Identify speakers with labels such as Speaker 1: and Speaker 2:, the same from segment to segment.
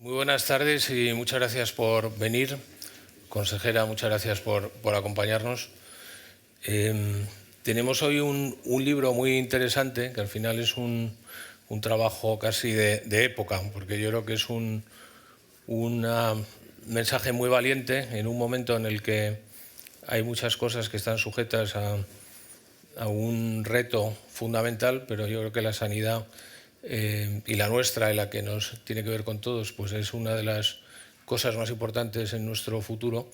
Speaker 1: Muy buenas tardes y muchas gracias por venir. Consejera, muchas gracias por acompañarnos. Tenemos hoy un libro muy interesante, que al final es un trabajo casi de época, porque yo creo que es un mensaje muy valiente en un momento en el que hay muchas cosas que están sujetas a un reto fundamental, pero yo creo que la sanidad y la nuestra, y la que nos tiene que ver con todos, pues es una de las cosas más importantes en nuestro futuro.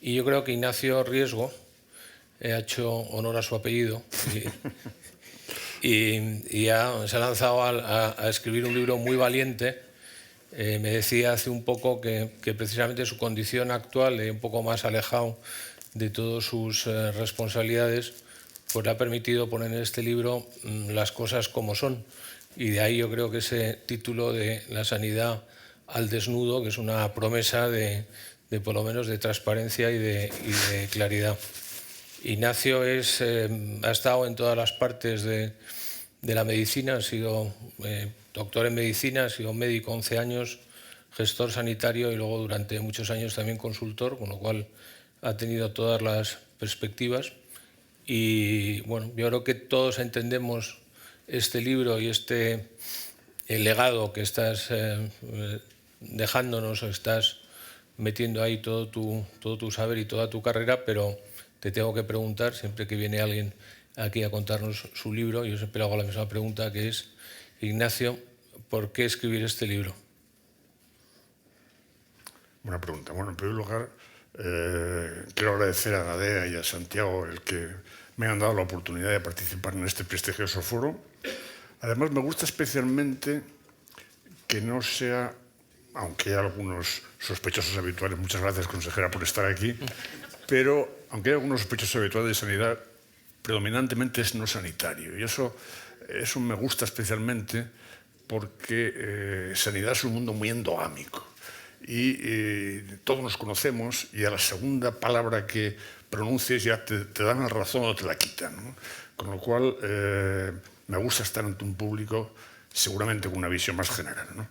Speaker 1: Y yo creo que Ignacio Riesgo ha hecho honor a su apellido y se ha lanzado a escribir un libro muy valiente. Me decía hace un poco que precisamente su condición actual, un poco más alejado de todas sus responsabilidades, pues le ha permitido poner en este libro las cosas como son. Y de ahí yo creo que ese título de La sanidad al desnudo, que es una promesa de por lo menos de transparencia y de claridad. Ignacio ha estado en todas las partes de la medicina, ha sido doctor en medicina, ha sido médico 11 años, gestor sanitario y luego durante muchos años también consultor, con lo cual ha tenido todas las perspectivas. Y bueno, yo creo que todos entendemos este libro y el legado que estás dejándonos, o estás metiendo ahí todo tu saber y toda tu carrera, pero te tengo que preguntar, siempre que viene alguien aquí a contarnos su libro, yo siempre hago la misma pregunta, que es: Ignacio, ¿por qué escribir este libro?
Speaker 2: Buena pregunta. Bueno, en primer lugar, quiero agradecer a Gadea y a Santiago el que me han dado la oportunidad de participar en este prestigioso foro. Además, me gusta especialmente que no sea, aunque hay algunos sospechosos habituales, muchas gracias, consejera, por estar aquí, pero aunque hay algunos sospechosos habituales de sanidad, predominantemente es no sanitario. Y eso me gusta especialmente porque sanidad es un mundo muy endogámico. Y todos nos conocemos y a la segunda palabra que pronuncies ya te dan la razón o te la quitan, ¿no? Con lo cual me gusta estar ante un público seguramente con una visión más general, ¿no?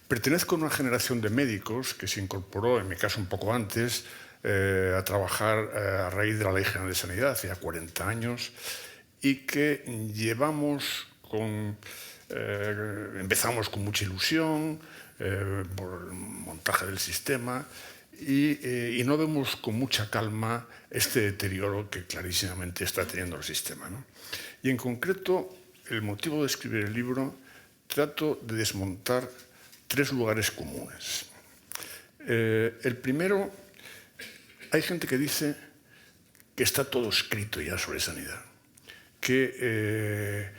Speaker 2: Pertenezco a una generación de médicos que se incorporó, en mi caso un poco antes, a trabajar a raíz de la Ley General de Sanidad, hace ya 40 años, y que empezamos con mucha ilusión por el montaje del sistema y no vemos con mucha calma este deterioro que clarísimamente está teniendo el sistema, ¿no? Y en concreto, el motivo de escribir el libro, trato de desmontar 3 lugares comunes. El primero, hay gente que dice que está todo escrito ya sobre sanidad, que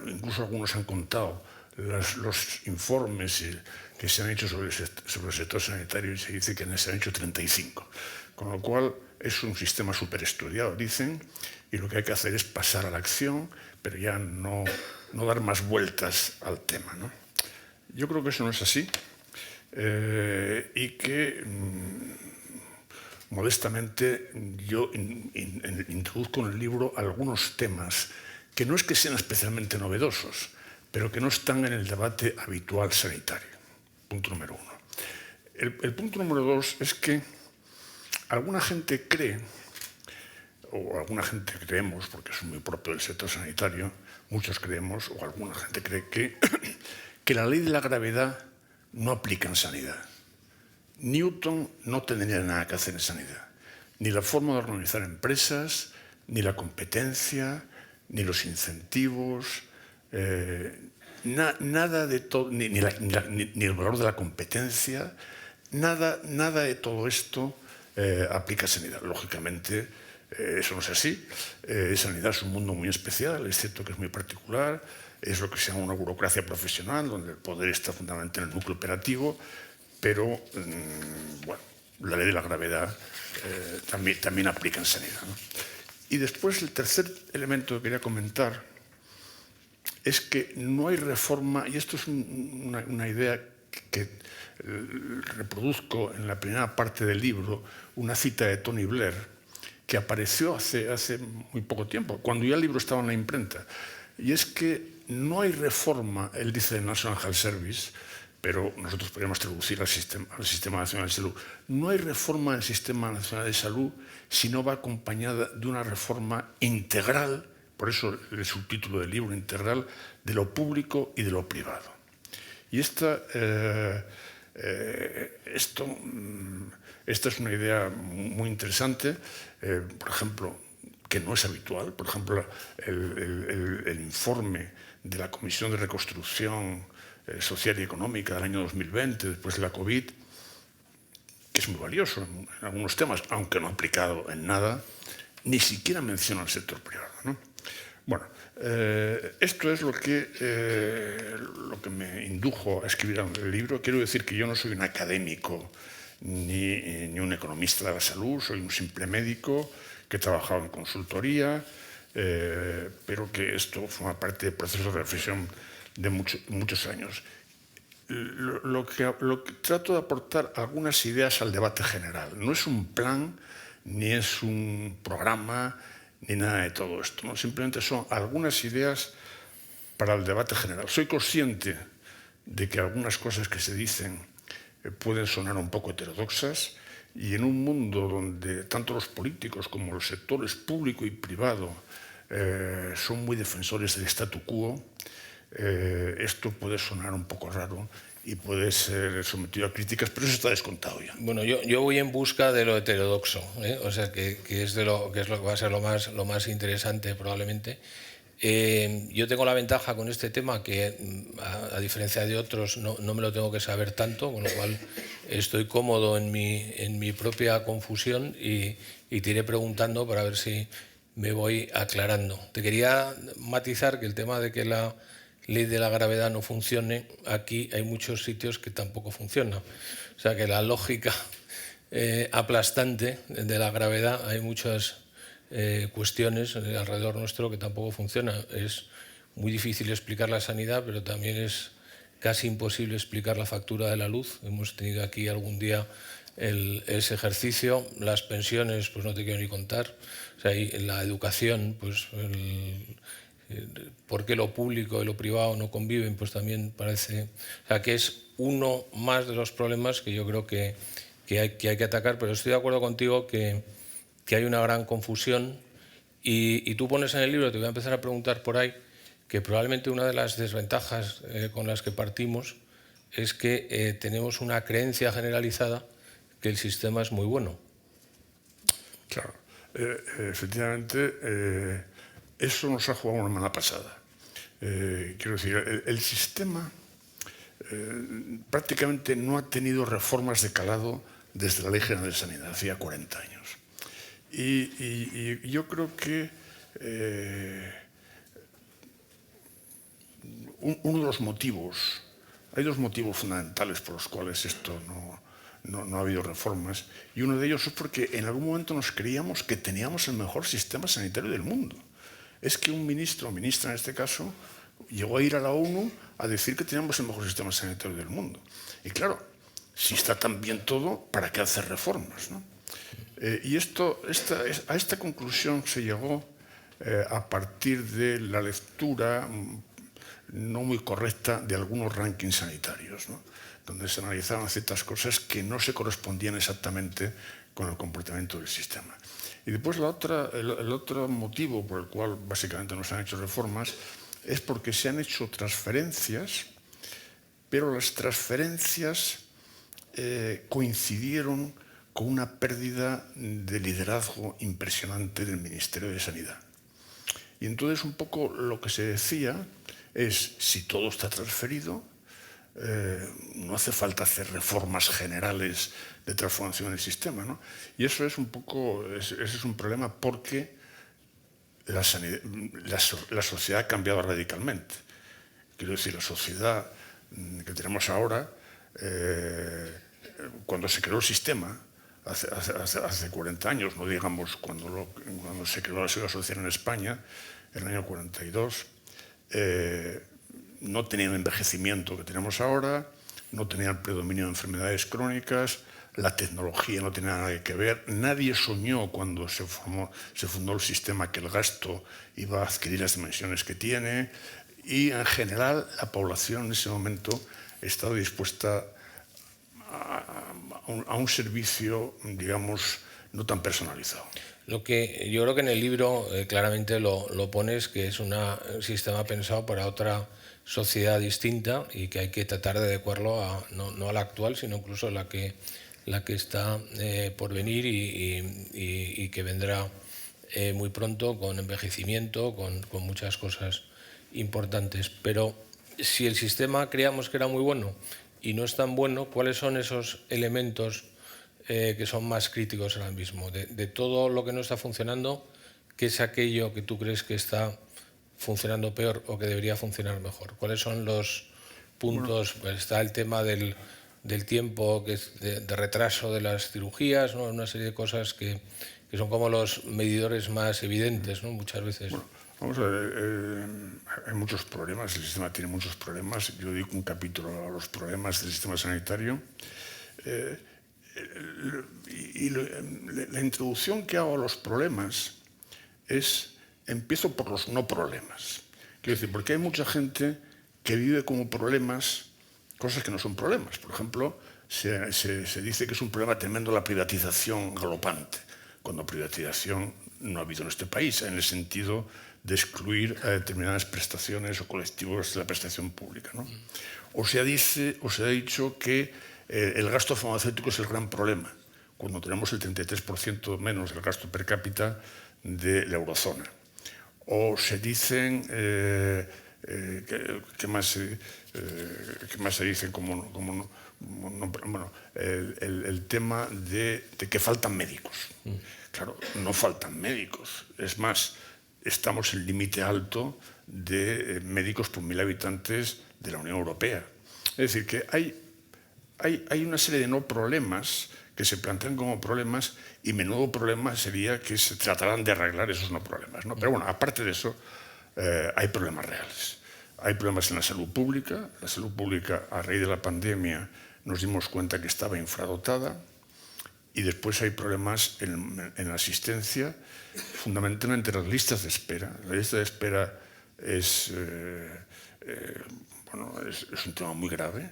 Speaker 2: incluso algunos han contado los informes que se han hecho sobre el sector sanitario y se dice que se han hecho 35, con lo cual es un sistema súper estudiado, dicen, y lo que hay que hacer es pasar a la acción, pero ya no dar más vueltas al tema, ¿no? Yo creo que eso no es así y que modestamente yo introduzco en el libro algunos temas que no es que sean especialmente novedosos, pero que no están en el debate habitual sanitario. Punto número 1. El punto número 2 es que alguna gente cree, o alguna gente creemos, porque es muy propio del sector sanitario, muchos creemos, o alguna gente cree que la ley de la gravedad no aplica en sanidad. Newton no tendría nada que hacer en sanidad. Ni la forma de organizar empresas, ni la competencia, ni los incentivos, nada de todo, ni el valor de la competencia, nada de todo esto aplica a sanidad. Lógicamente, eso no es así. Sanidad es un mundo muy especial, es cierto que es muy particular, es lo que se llama una burocracia profesional, donde el poder está fundamentalmente en el núcleo operativo, pero bueno, la ley de la gravedad también aplica en sanidad, ¿no? Y después el tercer elemento que quería comentar es que no hay reforma, y esto es una idea que reproduzco en la primera parte del libro, una cita de Tony Blair, que apareció hace muy poco tiempo, cuando ya el libro estaba en la imprenta, y es que no hay reforma, él dice, del National Health Service, pero nosotros podríamos traducir al Sistema Nacional de Salud. No hay reforma del Sistema Nacional de Salud si no va acompañada de una reforma integral, por eso el subtítulo del libro, integral, de lo público y de lo privado. Y esta es una idea muy interesante, por ejemplo, que no es habitual. Por ejemplo, el informe de la Comisión de Reconstrucción Social y Económica del año 2020, después de la COVID, que es muy valioso en algunos temas, aunque no aplicado en nada, ni siquiera menciona el sector privado, ¿no? Bueno, esto es lo que me indujo a escribir el libro. Quiero decir que yo no soy un académico ni un economista de la salud, soy un simple médico que he trabajado en consultoría, pero que esto forma parte del proceso de reflexión de muchos años. Lo que trato de aportar algunas ideas al debate general. No es un plan, ni es un programa, ni nada de todo esto, ¿no? Simplemente son algunas ideas para el debate general. Soy consciente de que algunas cosas que se dicen pueden sonar un poco heterodoxas, y en un mundo donde tanto los políticos como los sectores público y privado son muy defensores del statu quo, esto puede sonar un poco raro y puede ser sometido a críticas, pero eso está descontado ya.
Speaker 1: Bueno, yo voy en busca de lo heterodoxo, ¿eh? O sea, que es lo que va a ser lo más interesante probablemente. Yo tengo la ventaja con este tema que, a diferencia de otros, no me lo tengo que saber tanto, con lo cual estoy cómodo en mi propia confusión y te iré preguntando para ver si me voy aclarando. Te quería matizar que el tema de que la ley de la gravedad no funcione, aquí hay muchos sitios que tampoco funciona. O sea que la lógica aplastante de la gravedad, hay muchas cuestiones alrededor nuestro que tampoco funciona. Es muy difícil explicar la sanidad, pero también es casi imposible explicar la factura de la luz. Hemos tenido aquí algún día ese ejercicio. Las pensiones, pues no te quiero ni contar. O sea, y la educación, pues por qué lo público y lo privado no conviven, pues también parece, o sea, que es uno más de los problemas que yo creo que hay que atacar, pero estoy de acuerdo contigo que hay una gran confusión y tú pones en el libro, te voy a empezar a preguntar por ahí, que probablemente una de las desventajas con las que partimos es que tenemos una creencia generalizada que el sistema es muy bueno.
Speaker 2: Claro, efectivamente, eso nos ha jugado una mala pasada. Quiero decir, el sistema prácticamente no ha tenido reformas de calado desde la Ley General de Sanidad, hacía 40 años. Y yo creo que uno de los motivos, hay dos motivos fundamentales por los cuales esto no ha habido reformas, y uno de ellos es porque en algún momento nos creíamos que teníamos el mejor sistema sanitario del mundo. Es que un ministro o ministra en este caso llegó a ir a la ONU a decir que teníamos el mejor sistema sanitario del mundo. Y claro, si está tan bien todo, ¿para qué hacer reformas, no? Y a esta conclusión se llegó a partir de la lectura no muy correcta de algunos rankings sanitarios, ¿no? Donde se analizaban ciertas cosas que no se correspondían exactamente con el comportamiento del sistema. Y después el otro motivo por el cual básicamente no se han hecho reformas es porque se han hecho transferencias, pero las transferencias coincidieron con una pérdida de liderazgo impresionante del Ministerio de Sanidad. Y entonces un poco lo que se decía es, si todo está transferido, no hace falta hacer reformas generales de transformación del sistema, ¿no? Y eso es un poco, ese es un problema porque la sociedad ha cambiado radicalmente. Quiero decir, la sociedad que tenemos ahora, cuando se creó el sistema, hace 40 años, no digamos cuando se creó la Seguridad Social en España, en el año 42, no tenía el envejecimiento que tenemos ahora, no tenía el predominio de enfermedades crónicas, la tecnología no tenía nada que ver. Nadie soñó cuando se fundó el sistema que el gasto iba a adquirir las dimensiones que tiene, y en general la población en ese momento estaba dispuesta a un servicio, digamos, no tan personalizado.
Speaker 1: Lo que yo creo que en el libro claramente lo pones, que es un sistema pensado para otra sociedad distinta y que hay que tratar de adecuarlo no a la actual, sino incluso la que está por venir y que vendrá muy pronto, con envejecimiento, con muchas cosas importantes. Pero si el sistema creíamos que era muy bueno y no es tan bueno, ¿cuáles son esos elementos que son más críticos ahora mismo? De todo lo que no está funcionando, ¿qué es aquello que tú crees que está funcionando peor o que debería funcionar mejor? ¿Cuáles son los puntos? Bueno, pues está el tema del tiempo, que es de retraso de las cirugías, ¿no? Una serie de cosas que son como los medidores más evidentes, ¿no? Muchas veces.
Speaker 2: Bueno, vamos a ver, hay muchos problemas, el sistema tiene muchos problemas. Yo dedico un capítulo a los problemas del sistema sanitario. Y la introducción que hago a los problemas empiezo por los no problemas. Quiero decir, porque hay mucha gente que vive como problemas cosas que no son problemas. Por ejemplo, se dice que es un problema tremendo la privatización galopante, cuando privatización no ha habido en este país, en el sentido de excluir a determinadas prestaciones o colectivos de la prestación pública, ¿no? O se ha dicho que el gasto farmacéutico es el gran problema, cuando tenemos el 33% menos del gasto per cápita de la eurozona. O se dicen, ¿qué más se dicen? Bueno, el tema de que faltan médicos. Claro, no faltan médicos. Es más, estamos en el límite alto de médicos por 1.000 habitantes de la Unión Europea. Es decir, que hay una serie de no problemas que se plantean como problemas, y menudo problema sería que se tratarán de arreglar esos no problemas, ¿no? Pero bueno, aparte de eso, hay problemas reales. Hay problemas en la salud pública. La salud pública, a raíz de la pandemia, nos dimos cuenta que estaba infradotada. Y después hay problemas en la asistencia, fundamentalmente las listas de espera. La lista de espera es un tema muy grave.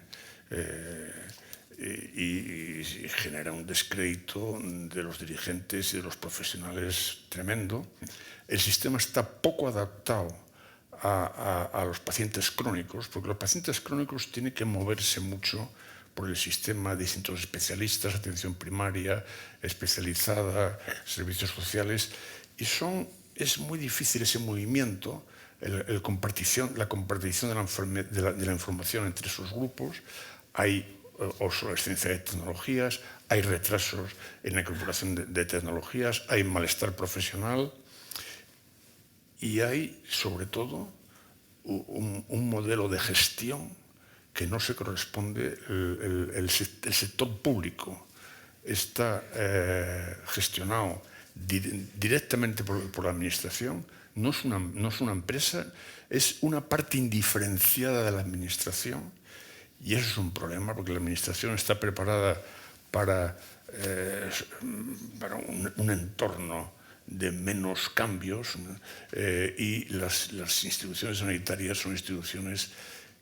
Speaker 2: Y genera un descrédito de los dirigentes y de los profesionales tremendo. El sistema está poco adaptado a los pacientes crónicos, porque los pacientes crónicos tienen que moverse mucho por el sistema de distintos especialistas, atención primaria, especializada, servicios sociales, y es muy difícil ese movimiento, la compartición de la información entre esos grupos. Hay obsolescencia de tecnologías, hay retrasos en la incorporación de tecnologías, hay malestar profesional y hay, sobre todo, un modelo de gestión que no se corresponde. El sector público está gestionado directamente por la administración. No es una empresa, es una parte indiferenciada de la administración. Y eso es un problema, porque la administración está preparada para un entorno de menos cambios, y las instituciones sanitarias son instituciones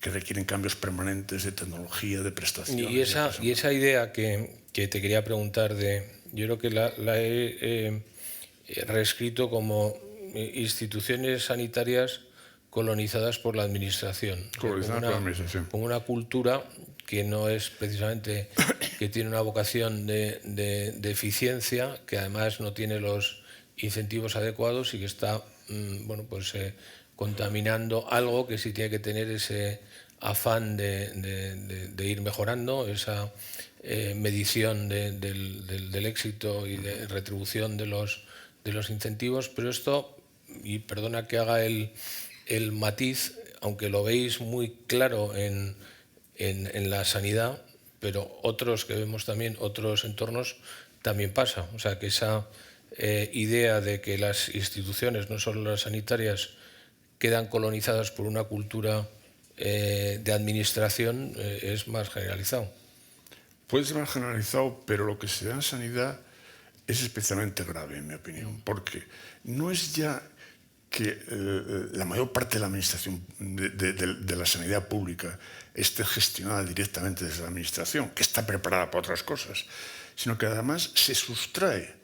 Speaker 2: que requieren cambios permanentes de tecnología, de prestaciones.
Speaker 1: Y esa idea que te quería preguntar, yo creo que la he reescrito como instituciones sanitarias colonizadas por la administración.
Speaker 2: Colonizadas por la administración.
Speaker 1: Como una cultura que no es precisamente, que tiene una vocación de eficiencia, que además no tiene los incentivos adecuados y que está contaminando algo que sí tiene que tener ese afán de ir mejorando, esa medición del éxito y de retribución de los incentivos. Pero esto, y perdona que haga el matiz, aunque lo veis muy claro en la sanidad, pero otros que vemos también, otros entornos, también pasa. O sea, que esa idea de que las instituciones, no solo las sanitarias, quedan colonizadas por una cultura de administración, es más generalizado.
Speaker 2: Puede ser más generalizado, pero lo que se da en sanidad es especialmente grave, en mi opinión, porque no es ya que la mayor parte de la administración de la sanidad pública esté gestionada directamente desde la administración, que está preparada para otras cosas, sino que además se sustrae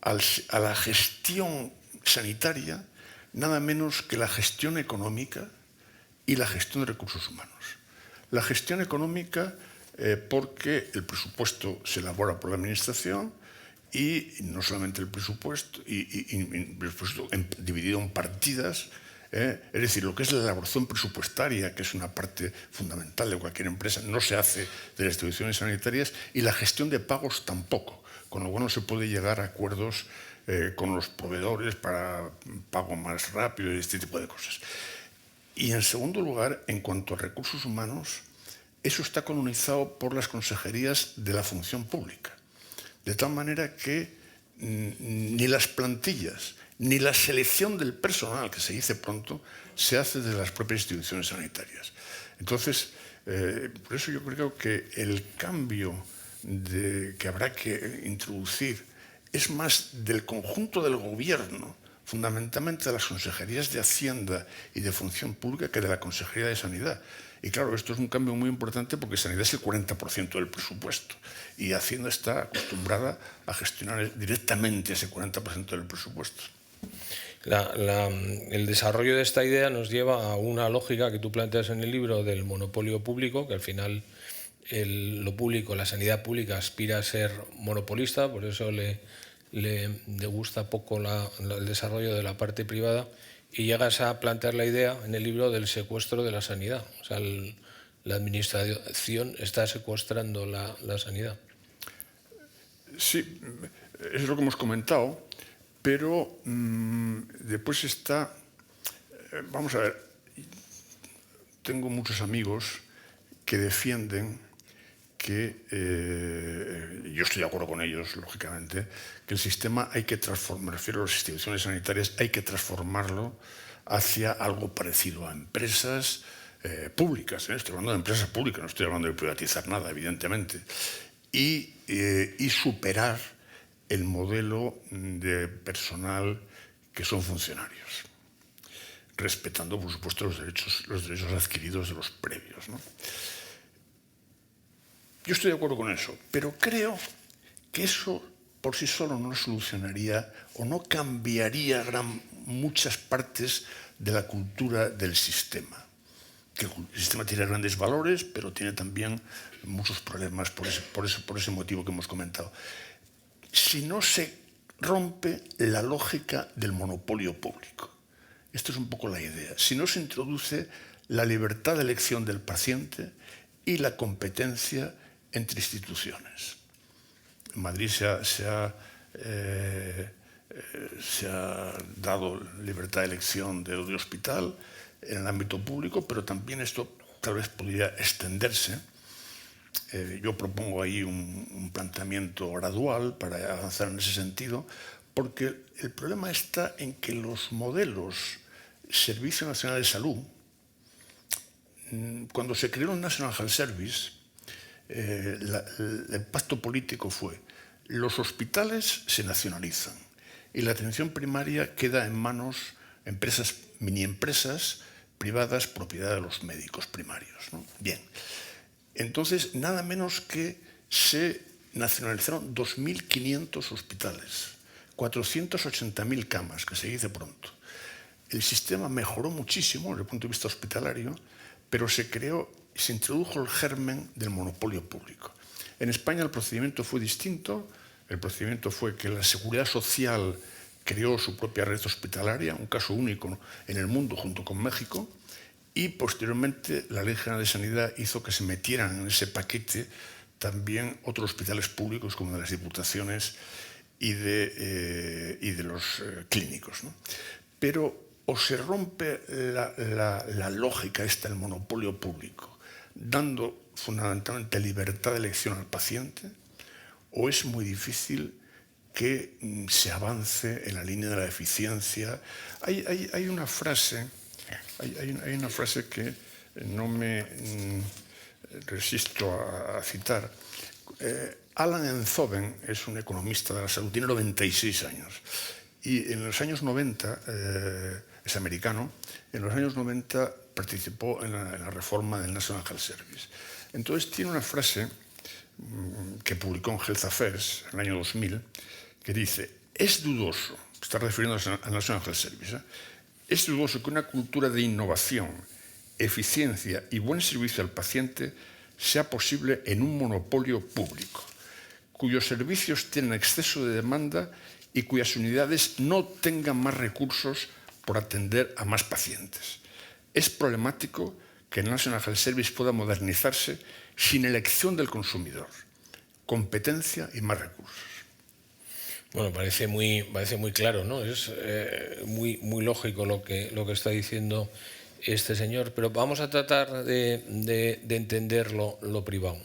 Speaker 2: a la gestión sanitaria nada menos que la gestión económica y la gestión de recursos humanos. La gestión económica porque el presupuesto se elabora por la administración y no solamente el presupuesto, dividido en partidas, es decir, lo que es la elaboración presupuestaria, que es una parte fundamental de cualquier empresa, no se hace de las instituciones sanitarias, y la gestión de pagos tampoco, con lo cual no se puede llegar a acuerdos con los proveedores para pago más rápido y este tipo de cosas. Y en segundo lugar, en cuanto a recursos humanos, eso está colonizado por las consejerías de la función pública. De tal manera que ni las plantillas, ni la selección del personal, que se dice pronto, se hace desde las propias instituciones sanitarias. Entonces, por eso yo creo que el cambio que habrá que introducir es más del conjunto del gobierno, fundamentalmente de las consejerías de Hacienda y de Función Pública, que de la Consejería de Sanidad. Y claro, esto es un cambio muy importante porque Sanidad es el 40% del presupuesto y Hacienda está acostumbrada a gestionar directamente ese 40% del presupuesto.
Speaker 1: El desarrollo de esta idea nos lleva a una lógica que tú planteas en el libro del monopolio público, que al final lo público, la sanidad pública aspira a ser monopolista, por eso le gusta poco el desarrollo de la parte privada, y llegas a plantear la idea en el libro del secuestro de la sanidad. O sea, la administración está secuestrando la sanidad.
Speaker 2: Sí, es lo que hemos comentado, pero después está... vamos a ver, tengo muchos amigos que defienden que, yo estoy de acuerdo con ellos, lógicamente, que el sistema hay que transformar, me refiero a las instituciones sanitarias, hay que transformarlo hacia algo parecido a empresas públicas. Estoy hablando de empresas públicas, no estoy hablando de privatizar nada, evidentemente. Y superar el modelo de personal que son funcionarios, respetando, por supuesto, los derechos adquiridos de los previos, ¿no? Yo estoy de acuerdo con eso, pero creo que eso por sí solo no solucionaría o no cambiaría muchas partes de la cultura del sistema. Que el sistema tiene grandes valores, pero tiene también muchos problemas por ese motivo que hemos comentado. Si no se rompe la lógica del monopolio público. Esto es un poco la idea. Si no se introduce la libertad de elección del paciente y la competencia entre instituciones. En Madrid se ha dado libertad de elección de hospital en el ámbito público, pero también esto tal vez podría extenderse. Yo propongo ahí un planteamiento gradual para avanzar en ese sentido, porque el problema está en que los modelos Servicio Nacional de Salud, cuando se creó el National Health Service, el pacto político fue: los hospitales se nacionalizan y la atención primaria queda en manos empresas, mini empresas privadas, propiedad de los médicos primarios, ¿no? Bien, entonces nada menos que se nacionalizaron 2.500 hospitales, 480.000 camas, que se dice pronto. El sistema mejoró muchísimo desde el punto de vista hospitalario, pero se introdujo el germen del monopolio público. En España el procedimiento fue distinto. El procedimiento fue que la Seguridad Social creó su propia red hospitalaria, un caso único en el mundo junto con México, y posteriormente la Ley General de Sanidad hizo que se metieran en ese paquete también otros hospitales públicos como de las diputaciones y de los clínicos, ¿no? Pero o se rompe la lógica esta del monopolio público, dando fundamentalmente libertad de elección al paciente, o es muy difícil que se avance en la línea de la eficiencia. Hay una frase que no me resisto a citar. Alan Enzoven es un economista de la salud, tiene 96 años, y en los años 90 es americano, en los años 90 participó en la reforma del National Health Service. Entonces tiene una frase que publicó en Health Affairs en el año 2000, que dice: es dudoso, está refiriéndose al National Health Service, es dudoso que una cultura de innovación, eficiencia y buen servicio al paciente sea posible en un monopolio público, cuyos servicios tienen exceso de demanda y cuyas unidades no tengan más recursos por atender a más pacientes. Es problemático que el National Health Service pueda modernizarse sin elección del consumidor, competencia y más recursos.
Speaker 1: Bueno, parece muy claro, ¿no? Es muy lógico lo que está diciendo este señor, pero vamos a tratar de entender lo privado.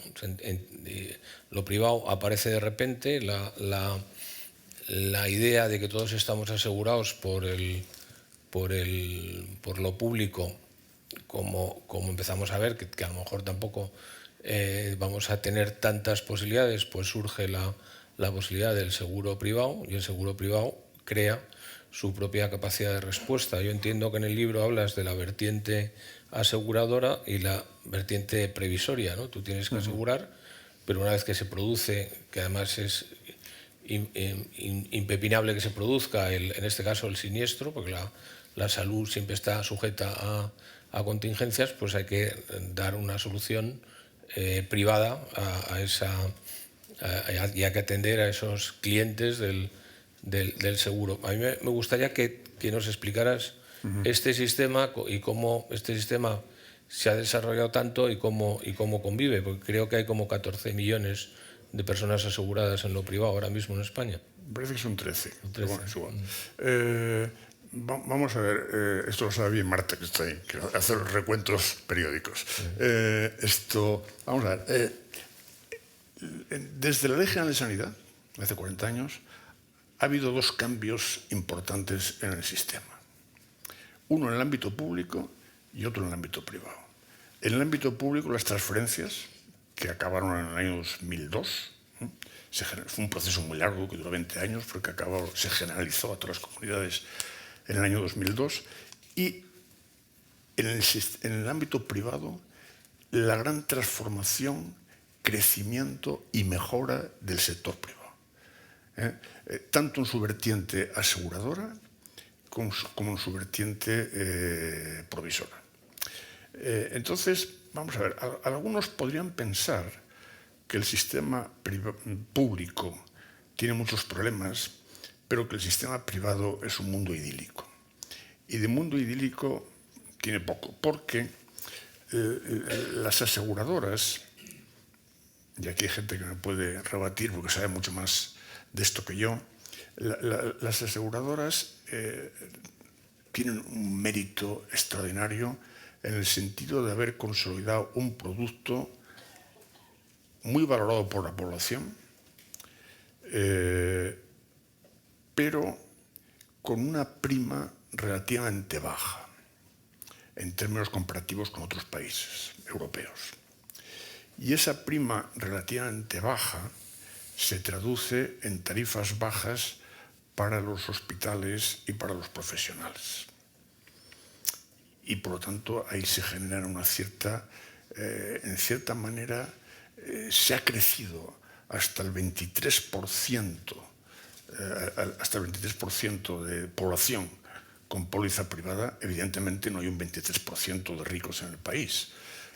Speaker 1: Lo privado aparece de repente, la idea de que todos estamos asegurados por lo público, como empezamos a ver, que a lo mejor tampoco vamos a tener tantas posibilidades, pues surge la posibilidad del seguro privado, y el seguro privado crea su propia capacidad de respuesta. Yo entiendo que en el libro hablas de la vertiente aseguradora y la vertiente previsoria, ¿no? Tú tienes que asegurar, pero una vez que se produce, que además es impepinable que se produzca, en este caso el siniestro, porque la salud siempre está sujeta a contingencias, pues hay que dar una solución privada y hay que atender a esos clientes del seguro. A mí me gustaría que nos explicaras este sistema y cómo este sistema se ha desarrollado tanto y cómo convive, porque creo que hay como 14 millones de personas aseguradas en lo privado ahora mismo en España.
Speaker 2: Parece que son 13. Pero bueno, es igual. Vamos a ver, esto lo sabe bien Marta, que está ahí, que hace los recuentos periódicos. Vamos a ver. Desde la Ley General de Sanidad, hace 40 años, ha habido dos cambios importantes en el sistema. Uno en el ámbito público y otro en el ámbito privado. En el ámbito público, las transferencias, que acabaron en el año 2002, fue un proceso muy largo que duró 20 años, porque se generalizó a todas las comunidades en el año 2002, y en el ámbito privado, la gran transformación, crecimiento y mejora del sector privado, tanto en su vertiente aseguradora como en su vertiente provisora. Entonces, vamos a ver, algunos podrían pensar que el sistema público tiene muchos problemas, pero que el sistema privado es un mundo idílico. Y de mundo idílico tiene poco, porque las aseguradoras, y aquí hay gente que me puede rebatir porque sabe mucho más de esto que yo, las aseguradoras tienen un mérito extraordinario en el sentido de haber consolidado un producto muy valorado por la población, pero con una prima relativamente baja en términos comparativos con otros países europeos. Y esa prima relativamente baja se traduce en tarifas bajas para los hospitales y para los profesionales. Y por lo tanto ahí se genera una en cierta manera, se ha crecido hasta el 23%, de población con póliza privada. Evidentemente no hay un 23% de ricos en el país.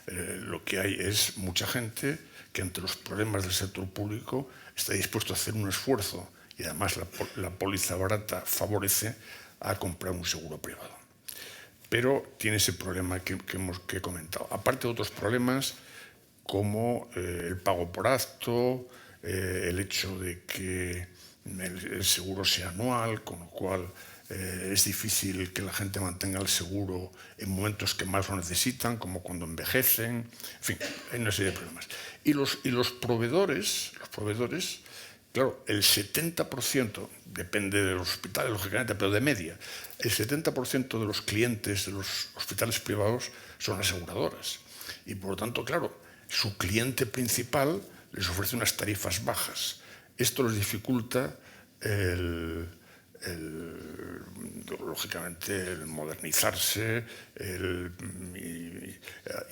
Speaker 2: Lo que hay es mucha gente que ante los problemas del sector público está dispuesto a hacer un esfuerzo, y además la póliza barata favorece a comprar un seguro privado. Pero tiene ese problema que he comentado. Aparte de otros problemas como el pago por acto, el hecho de que el seguro sea anual, con lo cual es difícil que la gente mantenga el seguro en momentos que más lo necesitan, como cuando envejecen. En fin, hay una serie de problemas. Y los proveedores, claro, el 70%, depende de los hospitales, lógicamente, pero de media, el 70% de los clientes de los hospitales privados son aseguradoras. Y por lo tanto, claro, su cliente principal les ofrece unas tarifas bajas. Esto les dificulta lógicamente, el modernizarse, el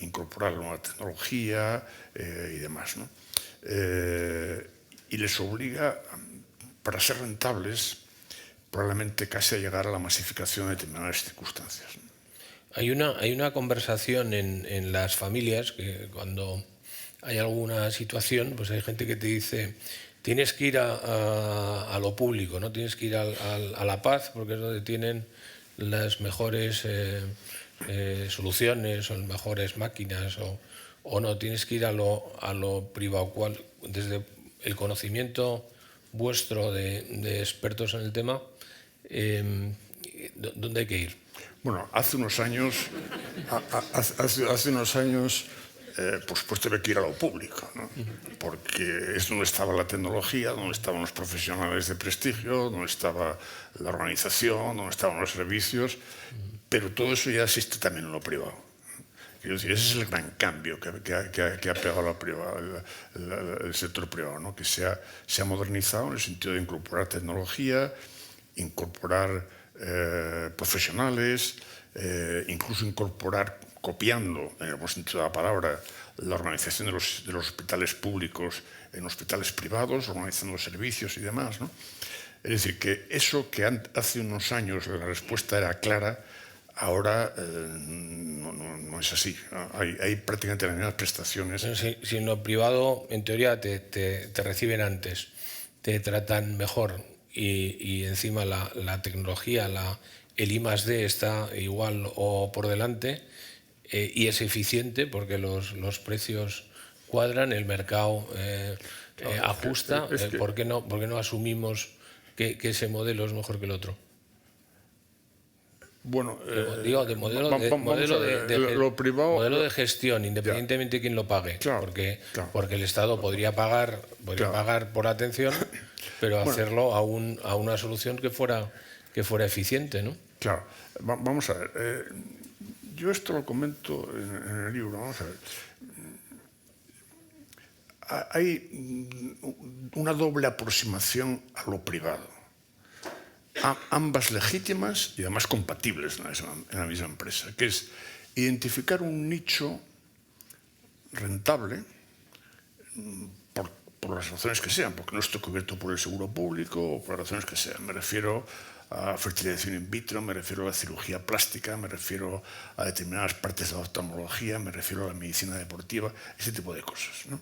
Speaker 2: incorporar la nueva tecnología y demás, ¿no? Y les obliga, para ser rentables, probablemente casi a llegar a la masificación de determinadas circunstancias, ¿no?
Speaker 1: Hay una conversación en las familias que cuando hay alguna situación, pues hay gente que te dice, tienes que ir a lo público, ¿no? Tienes que ir a la paz porque es donde tienen las mejores soluciones o las mejores máquinas o no, tienes que ir a lo privado. Desde el conocimiento vuestro de expertos en el tema, ¿dónde hay que ir?
Speaker 2: Bueno, hace unos años, por supuesto, había que ir a lo público, ¿no? Porque es donde estaba la tecnología, donde estaban los profesionales de prestigio, donde estaba la organización, donde estaban los servicios, pero todo eso ya existe también en lo privado. Quiero decir, ese es el gran cambio que ha pegado el sector privado, ¿no? Que se ha modernizado en el sentido de incorporar tecnología, incorporar profesionales, incluso incorporar, copiando, en el buen sentido de la palabra, la organización de los hospitales públicos en hospitales privados, organizando servicios y demás, ¿no? Es decir, que eso que hace unos años la respuesta era clara, ahora no es así. Hay prácticamente las mismas prestaciones.
Speaker 1: Si en lo privado, en teoría, te reciben antes, te tratan mejor y encima la tecnología, el I+D está igual o por delante y es eficiente porque los precios cuadran, el mercado ajusta. ¿Por qué no asumimos que ese modelo es mejor que el otro?
Speaker 2: Bueno,
Speaker 1: digo, modelo de gestión, independientemente de quién lo pague,
Speaker 2: claro,
Speaker 1: porque el Estado podría pagar por atención, pero hacerlo a una solución que fuera eficiente, ¿no?
Speaker 2: Claro, vamos a ver. Yo esto lo comento en el libro. Vamos a ver. Hay una doble aproximación a lo privado. Ambas legítimas y además compatibles en la misma empresa, que es identificar un nicho rentable por las razones que sean, porque no esté cubierto por el seguro público o por las razones que sean. Me refiero a fertilización in vitro, me refiero a la cirugía plástica, me refiero a determinadas partes de la oftalmología, me refiero a la medicina deportiva, ese tipo de cosas, ¿no?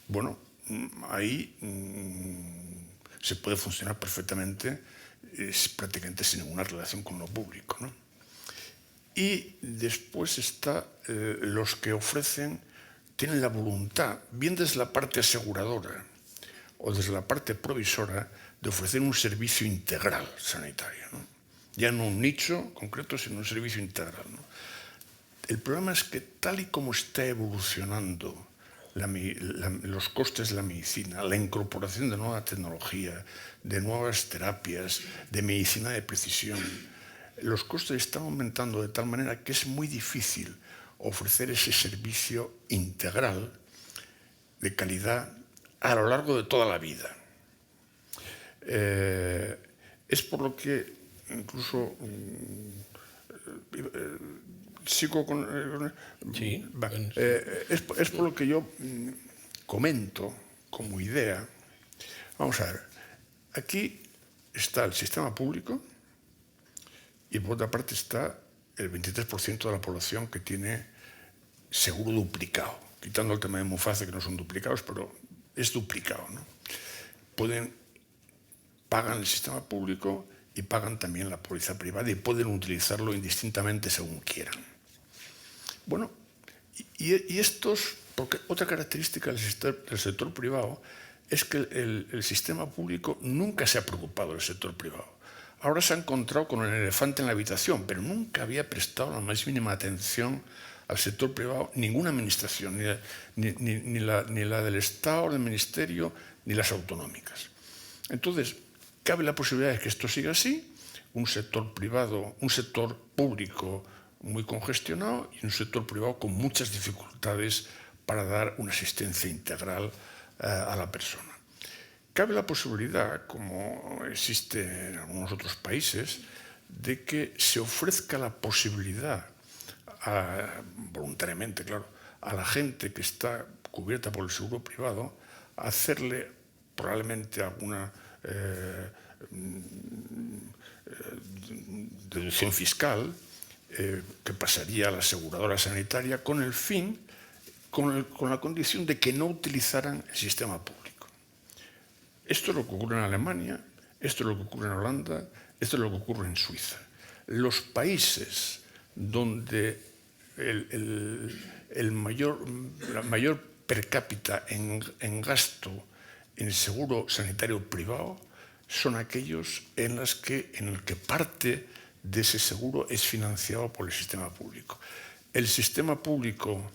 Speaker 2: Bueno, ahí se puede funcionar perfectamente, prácticamente sin ninguna relación con lo público, ¿no? Y después está los que tienen la voluntad, bien desde la parte aseguradora o desde la parte provisora, de ofrecer un servicio integral sanitario, ¿no? Ya no un nicho concreto, sino un servicio integral, ¿no? El problema es que tal y como está evolucionando los costes de la medicina, la incorporación de nueva tecnología, de nuevas terapias, de medicina de precisión, los costes están aumentando de tal manera que es muy difícil ofrecer ese servicio integral de calidad a lo largo de toda la vida. Es por lo que incluso sigo con...
Speaker 1: Sí.
Speaker 2: Es por lo que yo comento como idea. Vamos a ver, aquí está el sistema público y por otra parte está el 23% de la población que tiene seguro duplicado, quitando el tema de Mufasa, que no son duplicados, pero es duplicado, ¿no? Pagan el sistema público y pagan también la póliza privada y pueden utilizarlo indistintamente según quieran. Bueno, y estos, porque otra característica del sector privado es que el sistema público nunca se ha preocupado del sector privado. Ahora se ha encontrado con el elefante en la habitación, pero nunca había prestado la más mínima atención al sector privado ninguna administración, ni la del Estado, del Ministerio, ni las autonómicas. Entonces, cabe la posibilidad de que esto siga así, un sector privado, un sector público muy congestionado y un sector privado con muchas dificultades para dar una asistencia integral a la persona. cabe la posibilidad, como existe en algunos otros países, de que se ofrezca la posibilidad, voluntariamente, claro, a la gente que está cubierta por el seguro privado, hacerle probablemente alguna deducción fiscal que pasaría a la aseguradora sanitaria con el fin, con la condición de que no utilizaran el sistema público. Esto es lo que ocurre en Alemania, esto es lo que ocurre en Holanda, esto es lo que ocurre en Suiza. Los países donde la mayor per cápita en gasto en el seguro sanitario privado son aquellos en el que parte de ese seguro es financiado por el sistema público. El sistema público,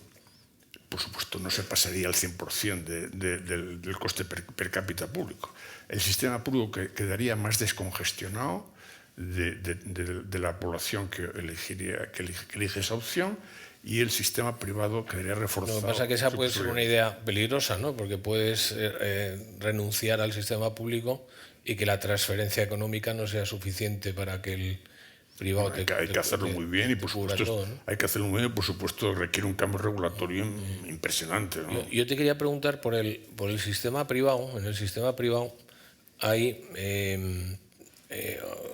Speaker 2: por supuesto, no se pasaría al 100% del coste per cápita público. El sistema público quedaría más descongestionado de la población que elige esa opción, y el sistema privado quedaría reforzado.
Speaker 1: Lo que pasa es que esa puede ser una idea peligrosa, ¿no? Porque puedes renunciar al sistema público y que la transferencia económica no sea suficiente para que el privado
Speaker 2: hay que hacerlo muy bien, y por supuesto todo, ¿no? Hay que hacerlo muy bien, y por supuesto requiere un cambio regulatorio impresionante, ¿no?
Speaker 1: Yo te quería preguntar por el sistema privado. En el sistema privado hay,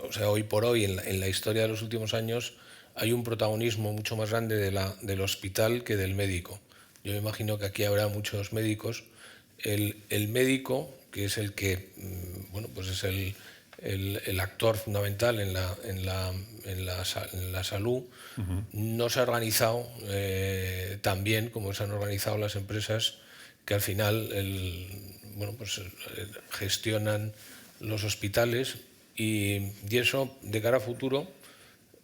Speaker 1: o sea, hoy por hoy, en la historia de los últimos años, hay un protagonismo mucho más grande del hospital que del médico. Yo me imagino que aquí habrá muchos médicos. El médico, que es el que, bueno, pues es el actor fundamental en la salud, no se ha organizado tan bien como se han organizado las empresas que al final pues gestionan los hospitales, y eso de cara a futuro,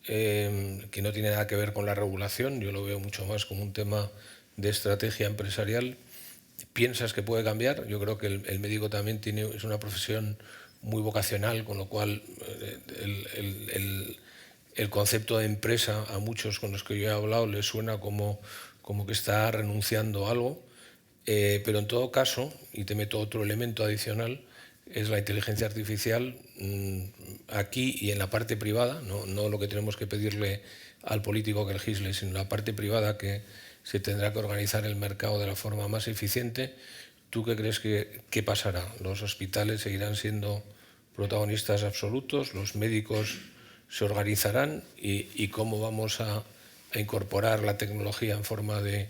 Speaker 1: que no tiene nada que ver con la regulación, yo lo veo mucho más como un tema de estrategia empresarial. ¿Piensas que puede cambiar? Yo creo que el médico también es una profesión muy vocacional, con lo cual el concepto de empresa a muchos con los que yo he hablado les suena como que está renunciando a algo, pero en todo caso, y te meto otro elemento adicional, es la inteligencia artificial aquí y en la parte privada, no lo que tenemos que pedirle al político que legisle, sino la parte privada, que se tendrá que organizar el mercado de la forma más eficiente. ¿Tú qué crees que pasará? ¿Los hospitales seguirán siendo protagonistas absolutos? ¿Los médicos se organizarán? ¿Y cómo vamos a incorporar la tecnología en forma de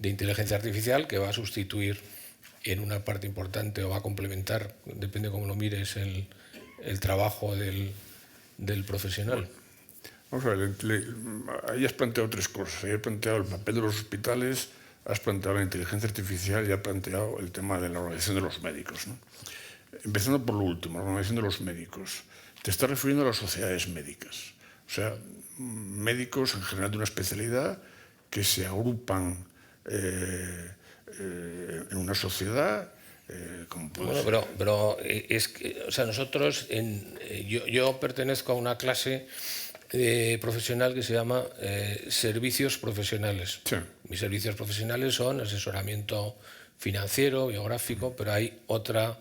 Speaker 1: inteligencia artificial, que va a sustituir en una parte importante, o va a complementar, depende de cómo lo mires, el trabajo del profesional?
Speaker 2: Vamos a ver, ahí has planteado tres cosas. Ahí has planteado el papel de los hospitales, has planteado la inteligencia artificial y has planteado el tema de la organización de los médicos, ¿no? Empezando por lo último, la organización de los médicos. Te estás refiriendo a las sociedades médicas. O sea, médicos en general de una especialidad que se agrupan en una sociedad.
Speaker 1: Bueno, pero es que, o sea, nosotros, yo pertenezco a una clase profesional que se llama servicios profesionales.
Speaker 2: Sí.
Speaker 1: Mis servicios profesionales son asesoramiento financiero, biográfico, pero hay otra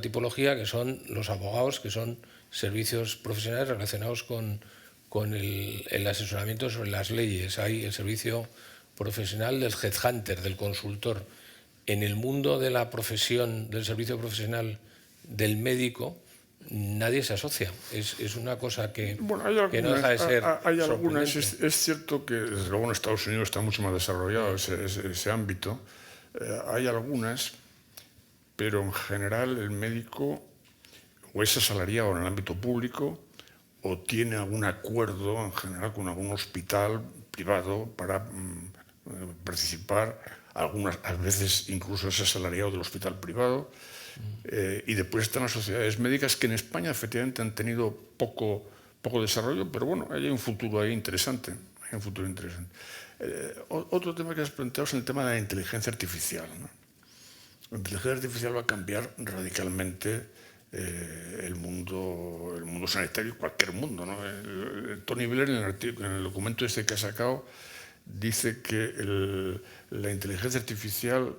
Speaker 1: tipología, que son los abogados, que son servicios profesionales relacionados con el asesoramiento sobre las leyes. Hay el servicio profesional del headhunter, del consultor. En el mundo de la profesión, del servicio profesional del médico, nadie se asocia. Es una cosa que no deja de ser
Speaker 2: hay algunas. Es cierto que desde luego en Estados Unidos está mucho más desarrollado ese ámbito. Hay algunas, pero en general el médico o es asalariado en el ámbito público o tiene algún acuerdo en general con algún hospital privado para participar. Algunas, a veces incluso es asalariado del hospital privado. Y después están las sociedades médicas, que en España efectivamente han tenido poco desarrollo, pero bueno, hay un futuro ahí interesante. Otro tema que has planteado es el tema de la inteligencia artificial, ¿no? La inteligencia artificial va a cambiar radicalmente el mundo sanitario, cualquier mundo, ¿no? Tony Blair, en el documento este que ha sacado, dice que la inteligencia artificial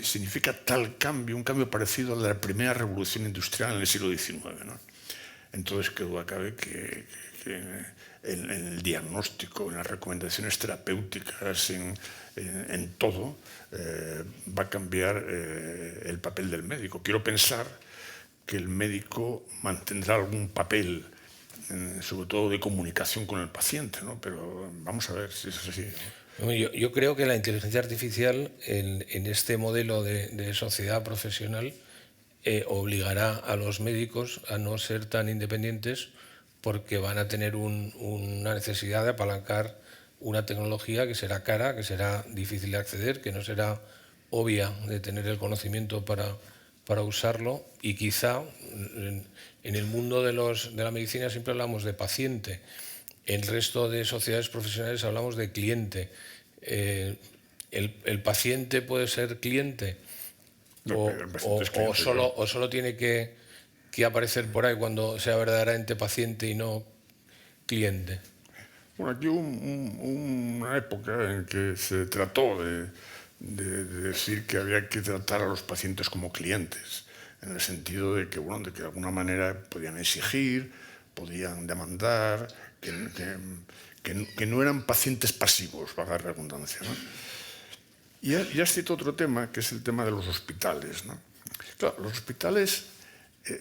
Speaker 2: significa tal cambio, un cambio parecido al de la primera revolución industrial en el siglo XIX, ¿no? Entonces, qué duda cabe que en el diagnóstico, en las recomendaciones terapéuticas, en todo, va a cambiar el papel del médico. Quiero pensar que el médico mantendrá algún papel, sobre todo de comunicación con el paciente, ¿no? Pero vamos a ver si eso es así, ¿no?
Speaker 1: Yo creo que la inteligencia artificial en este modelo de sociedad profesional obligará a los médicos a no ser tan independientes, porque van a tener una necesidad de apalancar una tecnología que será cara, que será difícil de acceder, que no será obvia de tener el conocimiento para usarlo, y quizá en el mundo de la medicina siempre hablamos de paciente, en el resto de sociedades profesionales hablamos de cliente. ¿El paciente puede ser cliente? ¿O solo tiene que aparecer por ahí cuando sea verdaderamente paciente y no cliente?
Speaker 2: Bueno, aquí hubo una época en que se trató de decir que había que tratar a los pacientes como clientes, en el sentido de que, bueno, de alguna manera podían exigir, podían demandar, que no eran pacientes pasivos, valga la redundancia, ¿no? Y ya has citado otro tema, que es el tema de los hospitales, ¿no? Claro, los hospitales, el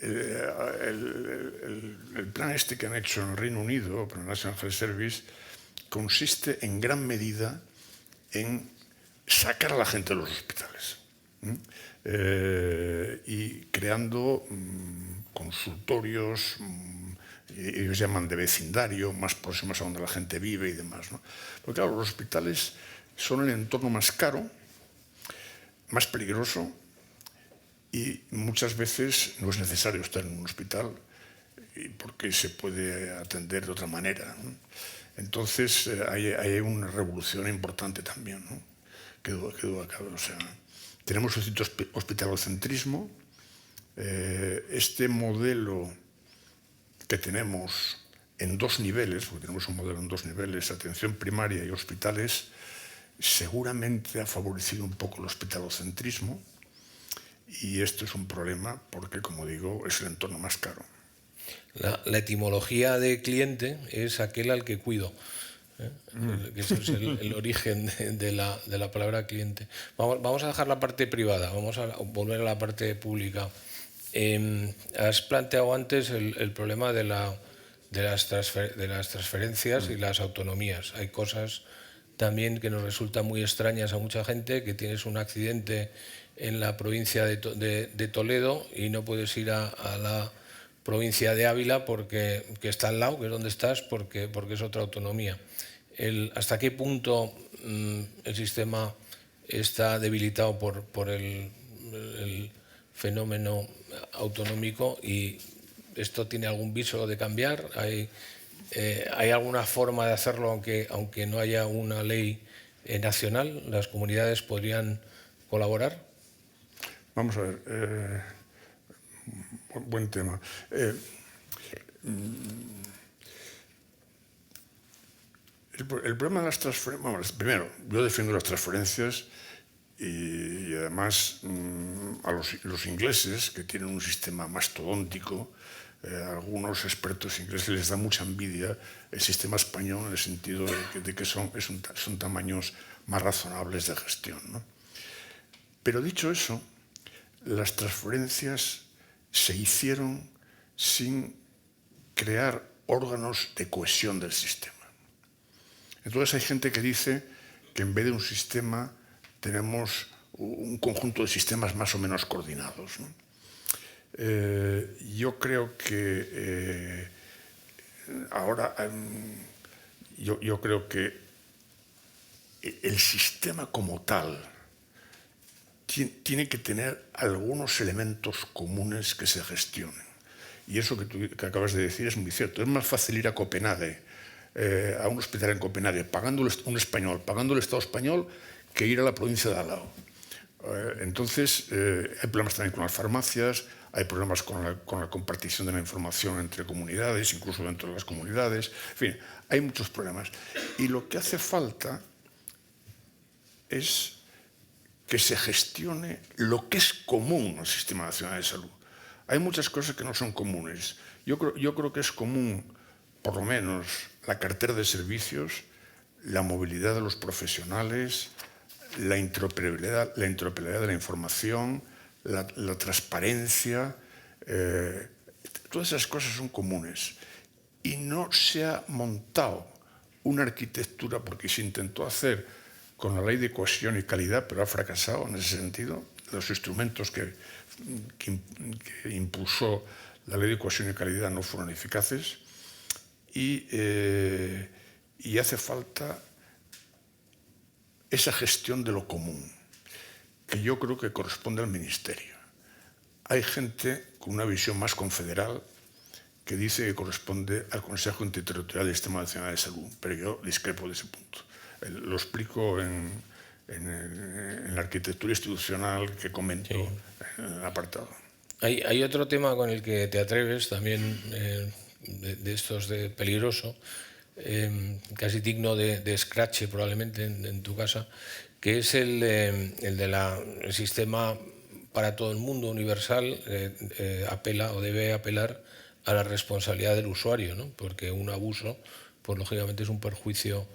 Speaker 2: plan este que han hecho en el Reino Unido, el National Health Service, consiste en gran medida en sacar a la gente de los hospitales, y creando consultorios, ellos llaman de vecindario, más próximos a donde la gente vive y demás, ¿no? Porque claro, los hospitales son el entorno más caro, más peligroso, y muchas veces no es necesario estar en un hospital porque se puede atender de otra manera, ¿no? Entonces hay una revolución importante también, ¿no? Qué duda cabe. O sea, tenemos un cierto hospitalocentrismo. Este modelo que tenemos en dos niveles, porque tenemos un modelo en dos niveles, atención primaria y hospitales, seguramente ha favorecido un poco el hospitalocentrismo, y esto es un problema porque, como digo, es el entorno más caro.
Speaker 1: La etimología de cliente es aquel al que cuido, que ese es el origen de la palabra cliente. Vamos a dejar la parte privada, vamos a volver a la parte pública. Has planteado antes el problema de las transferencias y las autonomías. Hay cosas también que nos resultan muy extrañas a mucha gente, que tienes un accidente en la provincia de Toledo y no puedes ir a la provincia de Ávila que está al lado, que es donde estás, porque es otra autonomía. ¿Hasta qué punto el sistema está debilitado por el fenómeno autonómico, y esto tiene algún viso de cambiar? ¿Hay alguna forma de hacerlo aunque no haya una ley nacional? ¿Las comunidades podrían colaborar?
Speaker 2: Vamos a ver, buen tema. El problema de las transferencias, bueno, primero, yo defiendo las transferencias y además a los ingleses, que tienen un sistema mastodóntico, a algunos expertos ingleses les da mucha envidia el sistema español, en el sentido de que son tamaños más razonables de gestión, ¿no? Pero dicho eso, las transferencias se hicieron sin crear órganos de cohesión del sistema. Entonces hay gente que dice que en vez de un sistema tenemos un conjunto de sistemas más o menos coordinados, ¿no? Yo creo que ahora yo creo que el sistema como tal tiene que tener algunos elementos comunes que se gestionen. Y eso que acabas de decir es muy cierto. Es más fácil ir a Copenhague, a un hospital en Copenhague, pagando un español, pagando el Estado español, que ir a la provincia de al lado. Entonces, hay problemas también con las farmacias, hay problemas con la compartición de la información entre comunidades, incluso dentro de las comunidades. En fin, hay muchos problemas. Y lo que hace falta es que se gestione lo que es común al Sistema Nacional de Salud. Hay muchas cosas que no son comunes. Yo creo que es común, por lo menos, la cartera de servicios, la movilidad de los profesionales, la interoperabilidad de la información, la transparencia. Todas esas cosas son comunes. Y no se ha montado una arquitectura, porque se intentó hacer con la ley de cohesión y calidad, pero ha fracasado en ese sentido. Los instrumentos que impulsó la ley de cohesión y calidad no fueron eficaces. Y hace falta esa gestión de lo común, que yo creo que corresponde al Ministerio. Hay gente con una visión más confederal que dice que corresponde al Consejo Interterritorial del Sistema Nacional de Salud, pero yo discrepo de ese punto. Lo explico en la arquitectura institucional que comento en el apartado.
Speaker 1: Hay otro tema con el que te atreves también, de estos de peligroso, casi digno de escrache probablemente en tu casa, que es el del sistema para todo el mundo universal. Apela o debe apelar a la responsabilidad del usuario, ¿no? Porque un abuso, pues lógicamente es un perjuicio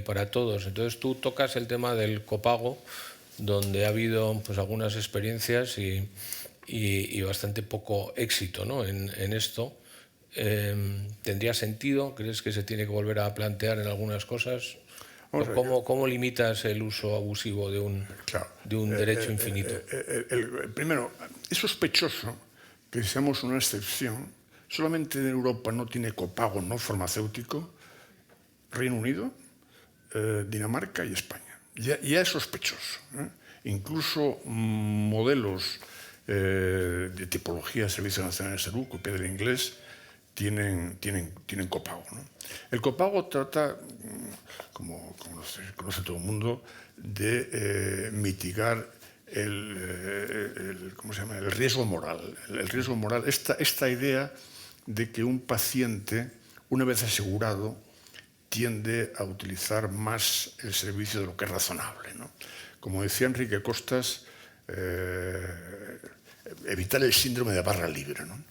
Speaker 1: para todos. Entonces tú tocas el tema del copago, donde ha habido pues algunas experiencias y bastante poco éxito, ¿no? en esto. ¿Tendría sentido? ¿Crees que se tiene que volver a plantear en algunas cosas? ¿Cómo limitas el uso abusivo de un derecho infinito?
Speaker 2: Primero, es sospechoso que seamos una excepción. Solamente en Europa no tiene copago no farmacéutico Reino Unido, Dinamarca y España. Ya es sospechoso. Incluso modelos de tipología de Servicios Nacionales de Salud, copia del inglés, tienen copago, ¿no? El copago trata, como conoce todo el mundo, de mitigar el riesgo moral. El riesgo moral, esta idea de que un paciente, una vez asegurado, tiende a utilizar más el servicio de lo que es razonable, ¿no? Como decía Enrique Costas, evitar el síndrome de barra libre, ¿no?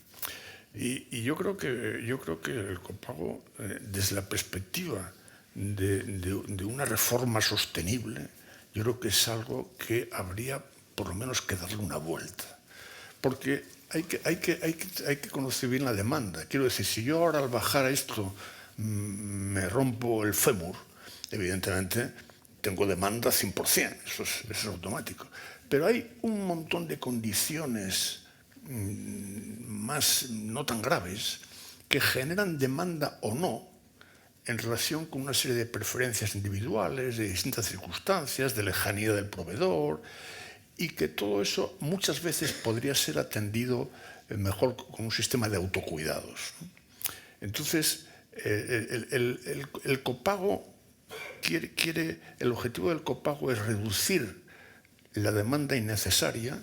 Speaker 2: Y yo creo que el copago, desde la perspectiva de una reforma sostenible, yo creo que es algo que habría por lo menos que darle una vuelta. Porque hay que conocer bien la demanda. Quiero decir, si yo ahora al bajar a esto me rompo el fémur, evidentemente tengo demanda 100%, eso es automático. Pero hay un montón de condiciones más no tan graves que generan demanda o no en relación con una serie de preferencias individuales, de distintas circunstancias, de lejanía del proveedor, y que todo eso muchas veces podría ser atendido mejor con un sistema de autocuidados. Entonces, el copago el objetivo del copago es reducir la demanda innecesaria,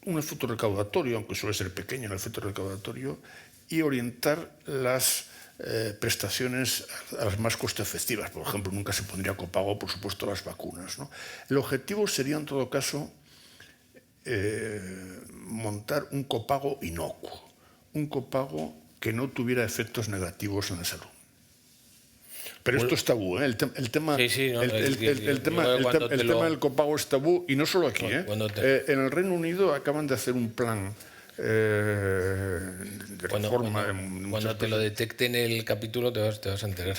Speaker 2: un efecto recaudatorio, aunque suele ser pequeño el efecto recaudatorio, y orientar las prestaciones a las más coste efectivas. Por ejemplo, nunca se pondría copago, por supuesto, a las vacunas, ¿no? El objetivo sería, en todo caso, montar un copago inocuo, un copago que no tuviera efectos negativos en la salud. Pero esto es tabú, ¿eh? El tema del copago es tabú, y no solo aquí, ¿eh? En el Reino Unido acaban de hacer un plan de reforma.
Speaker 1: Cuando te lo detecte en el capítulo te vas a enterar.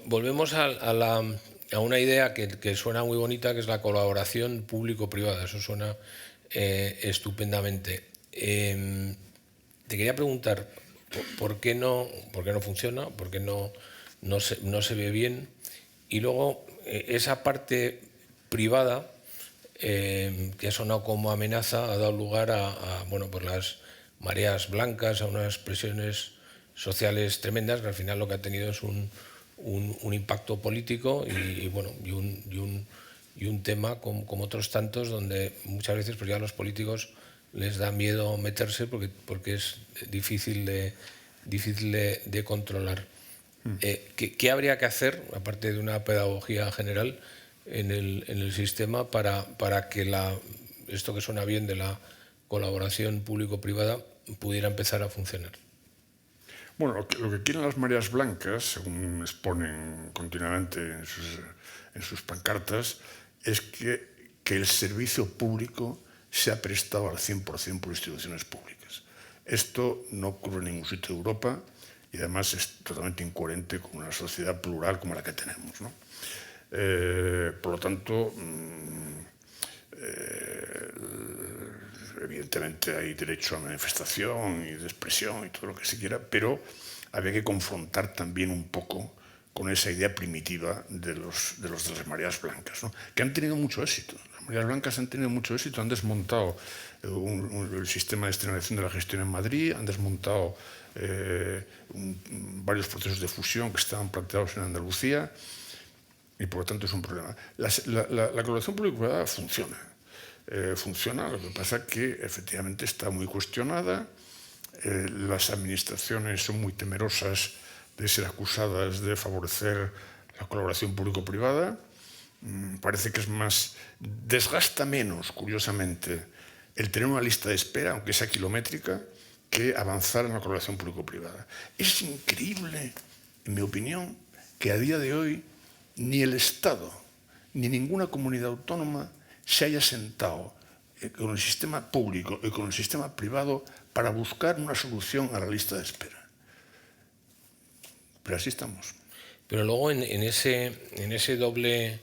Speaker 1: Volvemos a una idea que suena muy bonita, que es la colaboración público-privada. Eso suena estupendamente. Te quería preguntar, ¿por qué no funciona? ¿Por qué no se ve bien? Y luego, esa parte privada que ha sonado como amenaza ha dado lugar por las mareas blancas, a unas presiones sociales tremendas, que al final lo que ha tenido es un impacto político y un tema como otros tantos, donde muchas veces pues ya a los políticos les da miedo meterse porque es difícil de controlar. ¿Qué habría que hacer, aparte de una pedagogía general, en el sistema para que esto que suena bien de la colaboración público-privada pudiera empezar a funcionar?
Speaker 2: Bueno, lo que quieren las mareas blancas, según exponen continuamente en sus pancartas, es que el servicio público sea prestado al 100% por instituciones públicas. Esto no ocurre en ningún sitio de Europa y además es totalmente incoherente con una sociedad plural como la que tenemos, ¿no? Por lo tanto, evidentemente hay derecho a manifestación y de expresión y todo lo que se quiera, pero había que confrontar también un poco con esa idea primitiva de las mareas blancas, ¿no? Que han tenido mucho éxito. Las mareas blancas han tenido mucho éxito, han desmontado el sistema de externalización de la gestión en Madrid, han desmontado varios procesos de fusión que estaban planteados en Andalucía y por lo tanto es un problema. La colaboración público-privada funciona. Funciona, lo que pasa es que efectivamente está muy cuestionada. Las administraciones son muy temerosas de ser acusadas de favorecer la colaboración público-privada. Parece que es más, desgasta menos, curiosamente, el tener una lista de espera, aunque sea kilométrica, que avanzar en la colaboración público-privada. Es increíble, en mi opinión, que a día de hoy ni el Estado ni ninguna comunidad autónoma se haya sentado con el sistema público y con el sistema privado para buscar una solución a la lista de espera. Pero así estamos.
Speaker 1: Pero luego en ese doble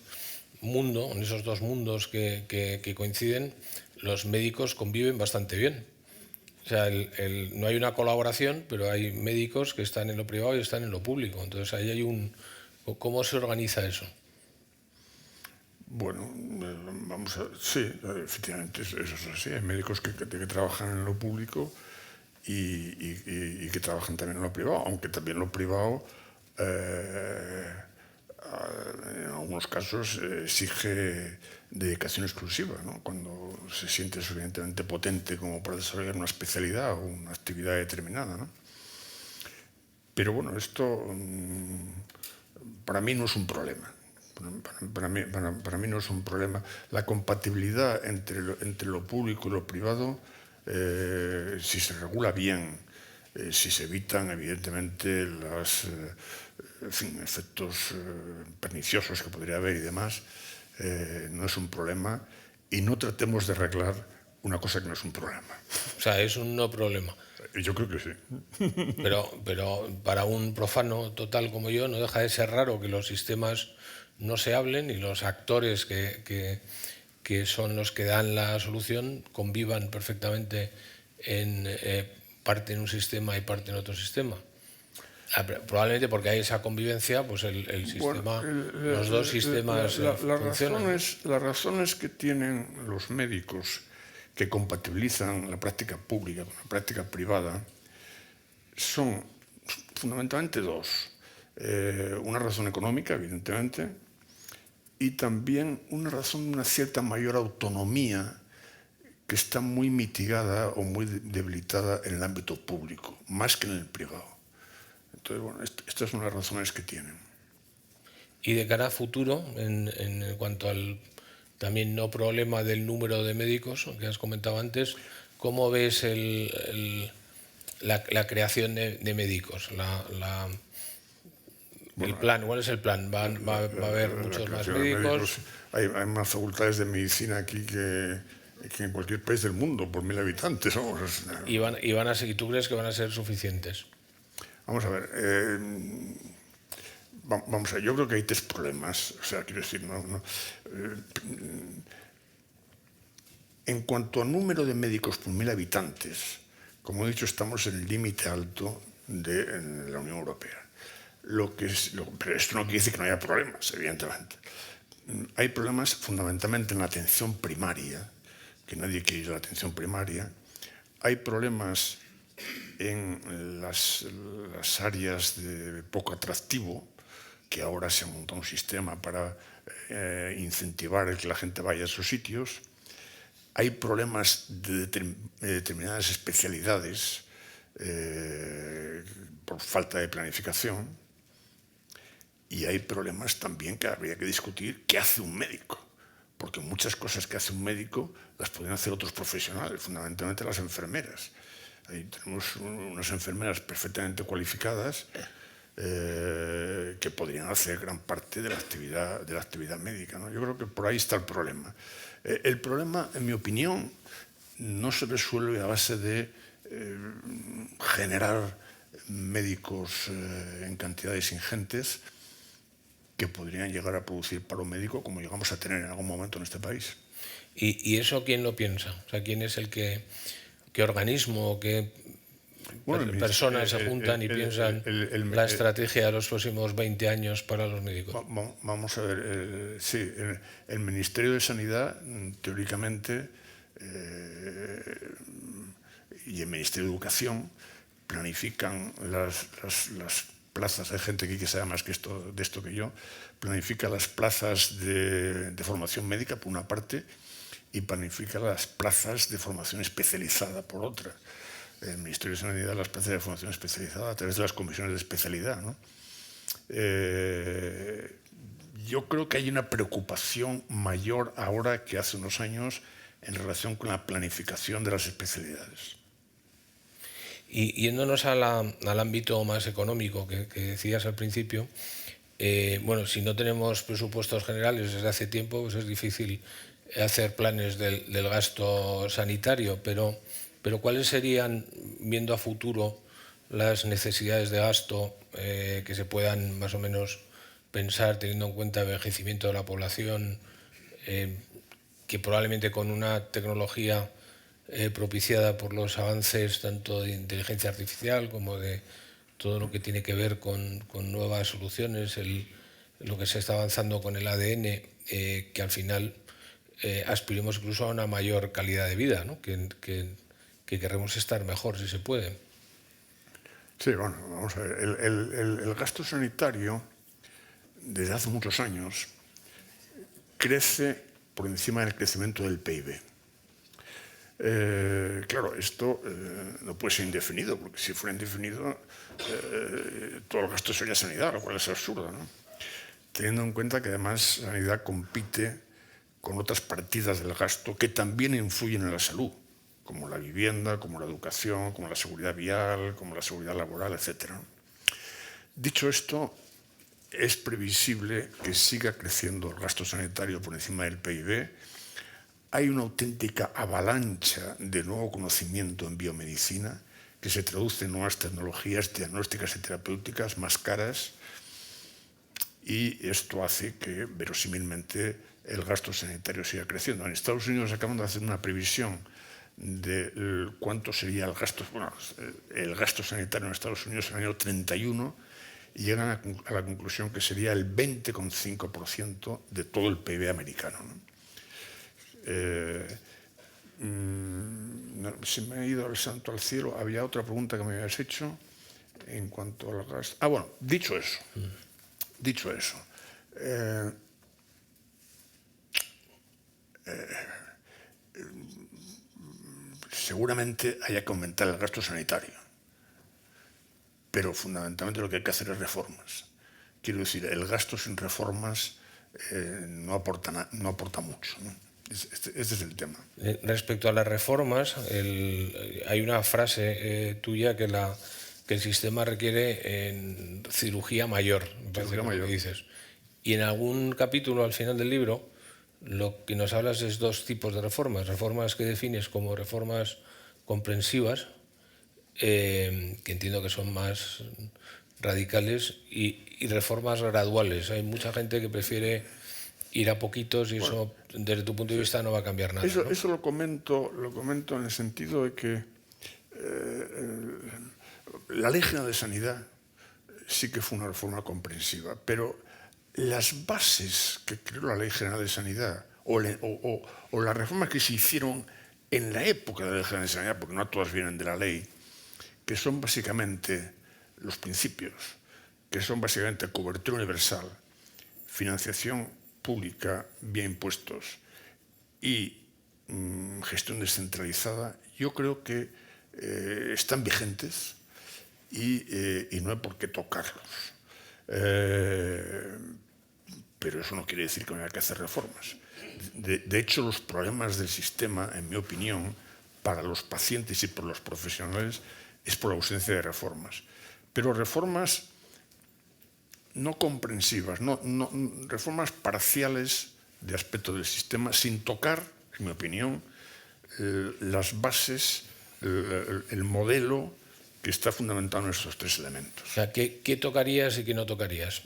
Speaker 1: mundo, en esos dos mundos que coinciden, los médicos conviven bastante bien. O sea, no hay una colaboración, pero hay médicos que están en lo privado y están en lo público. Entonces ahí hay ¿Cómo se organiza eso?
Speaker 2: Bueno, vamos a... Sí, efectivamente, eso es así. Hay médicos que trabajan en lo público y que trabajan también en lo privado, aunque también lo privado, en algunos casos, exige dedicación exclusiva, ¿no? Cuando se siente suficientemente potente como para desarrollar una especialidad o una actividad determinada, ¿no? Pero bueno, esto para mí no es un problema. Para mí no es un problema. La compatibilidad entre lo público y lo privado, si se regula bien, si se evitan evidentemente los efectos perniciosos que podría haber y demás, no es un problema, y no tratemos de arreglar una cosa que no es un problema.
Speaker 1: O sea, es un no problema.
Speaker 2: Yo creo que sí.
Speaker 1: Pero para un profano total como yo no deja de ser raro que los sistemas no se hablen y los actores que son los que dan la solución convivan perfectamente en parte en un sistema y parte en otro sistema. Probablemente porque hay esa convivencia, pues el sistema, los dos sistemas funcionan.
Speaker 2: Las razones que tienen los médicos que compatibilizan la práctica pública con la práctica privada son fundamentalmente dos. Una razón económica, evidentemente, y también una razón de una cierta mayor autonomía que está muy mitigada o muy debilitada en el ámbito público, más que en el privado. Entonces, bueno, estas son las razones que tienen.
Speaker 1: Y de cara a futuro, en cuanto al también no problema del número de médicos que has comentado antes, ¿cómo ves la creación de médicos? El plan, ¿cuál es el plan? ¿Va a haber muchos más médicos?
Speaker 2: Hay más facultades de medicina aquí que en cualquier país del mundo, por 1000 habitantes. ¿No?
Speaker 1: ¿Y tú crees que van a ser suficientes?
Speaker 2: Vamos a ver. Vamos a ver, yo creo que hay tres problemas. O sea, quiero decir, en cuanto a número de médicos por 1000 habitantes, como he dicho, estamos en el límite alto de la Unión Europea. Pero esto no quiere decir que no haya problemas, evidentemente. Hay problemas fundamentalmente en la atención primaria, que nadie quiere ir a la atención primaria. Hay problemas en las áreas de poco atractivo, que ahora se ha montado un sistema para incentivar el que la gente vaya a esos sitios. Hay problemas de determinadas especialidades por falta de planificación. Y hay problemas también que habría que discutir. ¿Qué hace un médico? Porque muchas cosas que hace un médico las podrían hacer otros profesionales, fundamentalmente las enfermeras. Ahí tenemos unas enfermeras perfectamente cualificadas que podrían hacer gran parte de la actividad médica, ¿no? Yo creo que por ahí está el problema. El problema, en mi opinión, no se resuelve a base de generar médicos en cantidades ingentes que podrían llegar a producir paro médico como llegamos a tener en algún momento en este país.
Speaker 1: ¿Y eso quién lo piensa? O sea, ¿quién es qué organismo, qué personas se juntan y piensan la estrategia de los próximos 20 años para los médicos?
Speaker 2: Vamos a ver, sí, el Ministerio de Sanidad, teóricamente, y el Ministerio de Educación planifican las plazas. Hay gente aquí que sabe más de esto que yo. Planifica las plazas de formación médica, por una parte, y planifica las plazas de formación especializada, por otra. El Ministerio de Sanidad las plazas de formación especializada a través de las comisiones de especialidad, ¿no? Yo creo que hay una preocupación mayor ahora que hace unos años en relación con la planificación de las especialidades.
Speaker 1: Y yéndonos al ámbito más económico que decías al principio, bueno, si no tenemos presupuestos generales desde hace tiempo, pues es difícil hacer planes del gasto sanitario, pero ¿cuáles serían, viendo a futuro, las necesidades de gasto que se puedan más o menos pensar teniendo en cuenta el envejecimiento de la población, que probablemente con una tecnología propiciada por los avances tanto de inteligencia artificial como de todo lo que tiene que ver con nuevas soluciones, lo que se está avanzando con el ADN, que al final aspiremos incluso a una mayor calidad de vida, ¿no? que queremos estar mejor si se puede?
Speaker 2: Sí, bueno, vamos a ver. El gasto sanitario, desde hace muchos años, crece por encima del crecimiento del PIB. Claro, esto no puede ser indefinido, porque si fuera indefinido, todo el gasto sería sanidad, lo cual es absurdo, ¿no? Teniendo en cuenta que además la sanidad compite con otras partidas del gasto que también influyen en la salud, como la vivienda, como la educación, como la seguridad vial, como la seguridad laboral, etc. Dicho esto, es previsible que siga creciendo el gasto sanitario por encima del PIB. Hay una auténtica avalancha de nuevo conocimiento en biomedicina que se traduce en nuevas tecnologías diagnósticas y terapéuticas más caras, y esto hace que, verosímilmente, el gasto sanitario siga creciendo. En Estados Unidos acaban de hacer una previsión de cuánto sería el gasto sanitario en Estados Unidos en el año 31, y llegan a la conclusión que sería el 20,5% de todo el PIB americano, ¿no? Se me ha ido el santo al cielo. Había otra pregunta que me habías hecho en cuanto al gasto. Bueno, dicho eso, seguramente haya que aumentar el gasto sanitario, pero fundamentalmente lo que hay que hacer es reformas. Quiero decir, el gasto sin reformas no aporta mucho, ¿no? Este es el tema.
Speaker 1: Respecto a las reformas, hay una frase tuya que el sistema requiere en cirugía mayor, que dices. Y en algún capítulo al final del libro lo que nos hablas es dos tipos de reformas que defines como reformas comprensivas, que entiendo que son más radicales, y reformas graduales. Hay mucha gente que prefiere ir a poquitos y eso, desde tu punto de vista, no va a cambiar nada.
Speaker 2: Eso lo comento en el sentido de que la Ley General de Sanidad sí que fue una reforma comprensiva, pero las bases que creó la Ley General de Sanidad o las reformas que se hicieron en la época de la Ley General de Sanidad, porque no todas vienen de la ley, que son básicamente los principios, que son básicamente cobertura universal, financiación pública vía impuestos y gestión descentralizada, yo creo que están vigentes y no hay por qué tocarlos. Pero eso no quiere decir que no haya que hacer reformas. De hecho, los problemas del sistema, en mi opinión, para los pacientes y por los profesionales, es por la ausencia de reformas. Pero reformas no comprensivas, reformas parciales de aspecto del sistema, sin tocar, en mi opinión, las bases, el modelo que está fundamentado en estos tres elementos.
Speaker 1: O sea, ¿qué tocarías y qué no tocarías?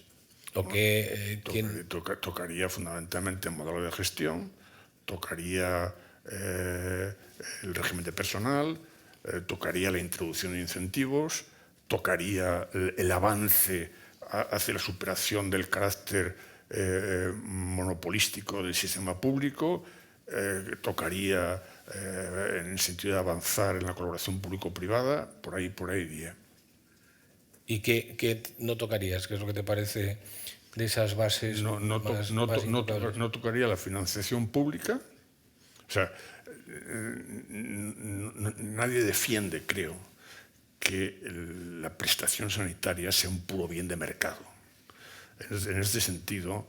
Speaker 2: Tocaría fundamentalmente el modelo de gestión, tocaría el régimen de personal, tocaría la introducción de incentivos, tocaría el avance hacia la superación del carácter monopolístico del sistema público, tocaría en el sentido de avanzar en la colaboración público-privada, por ahí iría.
Speaker 1: ¿Y qué no tocarías? ¿Qué es lo que te parece de esas bases?
Speaker 2: No tocaría la financiación pública. O sea, nadie defiende, creo, que la prestación sanitaria sea un puro bien de mercado. En este sentido,